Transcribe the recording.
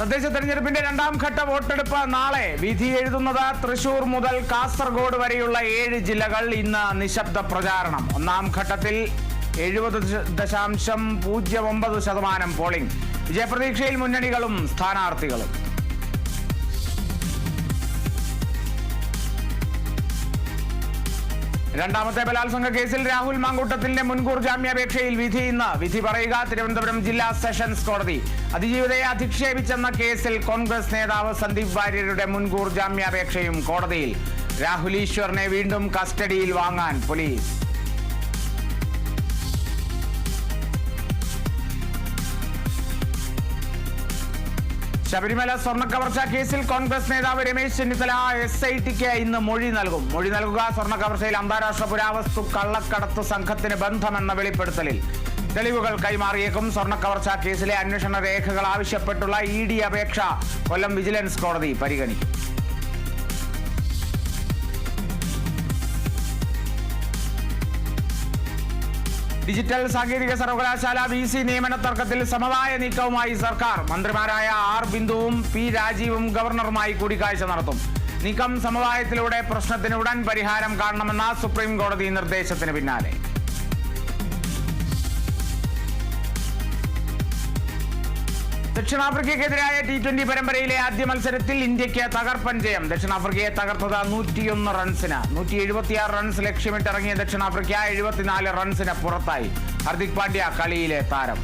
തദ്ദേശ തെരഞ്ഞെടുപ്പിന്റെ രണ്ടാം ഘട്ട വോട്ടെടുപ്പ് നാളെ. വിധി എഴുതുന്നത് തൃശൂർ മുതൽ കാസർഗോഡ് വരെയുള്ള 7 ജില്ലകൾ. ഇന്ന് നിശബ്ദ പ്രചാരണം. ഒന്നാം ഘട്ടത്തിൽ 70.09% പോളിംഗ്. വിജയപ്രതീക്ഷയിൽ മുന്നണികളും സ്ഥാനാർത്ഥികളും. രണ്ടാമത്തെ ബലാത്സംഗ കേസിൽ രാഹുൽ മാങ്കൂട്ടത്തിന്റെ മുൻകൂർ ജാമ്യാപേക്ഷയിൽ വിധി ഇന്ന്. വിധി പറയുക തിരുവനന്തപുരം ജില്ലാ സെഷൻസ് കോടതി. അതിജീവിതയെ അധിക്ഷേപിച്ചെന്ന കേസിൽ കോൺഗ്രസ് നേതാവ് സന്ദീപ് വാര്യരുടെ മുൻകൂർ ജാമ്യാപേക്ഷയും കോടതിയിൽ. രാഹുൽ ഈശ്വറിനെ വീണ്ടും കസ്റ്റഡിയിൽ വാങ്ങാൻ പോലീസ്. ശബരിമല സ്വർണ്ണക്കവർച്ച കേസിൽ കോൺഗ്രസ് നേതാവ് രമേശ് ചെന്നിത്തല SITക്ക് ഇന്ന് മൊഴി നൽകും. മൊഴി നൽകുക സ്വർണ്ണക്കവർച്ചയിൽ അന്താരാഷ്ട്ര പുരാവസ്തു കള്ളക്കടത്ത് സംഘത്തിന് ബന്ധമെന്ന വെളിപ്പെടുത്തലിൽ. തെളിവുകൾ കൈമാറിയേക്കും. സ്വർണ്ണക്കവർച്ച കേസിലെ അന്വേഷണ രേഖകൾ ആവശ്യപ്പെട്ടുള്ള ED അപേക്ഷ കൊല്ലം വിജിലൻസ് കോടതി പരിഗണിക്കും. ഡിജിറ്റൽ സാങ്കേതിക സർവകലാശാല VC നിയമന തർക്കത്തിൽ സമവായ നീക്കവുമായി സർക്കാർ. മന്ത്രിമാരായ R ബിന്ദുവും P രാജീവും ഗവർണറുമായി കൂടിക്കാഴ്ച നടത്തും. നീക്കം സമവായത്തിലൂടെ പ്രശ്നത്തിന് ഉടൻ പരിഹാരം കാണണമെന്ന സുപ്രീം കോടതി നിർദ്ദേശത്തിന് പിന്നാലെ. ദക്ഷിണാഫ്രിക്കയ്ക്കെതിരായ T20 പരമ്പരയിലെ ആദ്യ മത്സരത്തിൽ ഇന്ത്യക്ക് തകർപ്പൻ ജയം. ദക്ഷിണാഫ്രിക്കയെ തകർത്തത് 101 റൺസിന്. 176 റൺസ് ലക്ഷ്യമിട്ടിറങ്ങിയ ദക്ഷിണാഫ്രിക്ക 74 റൺസിന് പുറത്തായി. ഹർദിക് പാണ്ഡ്യ കളിയിലെ താരം.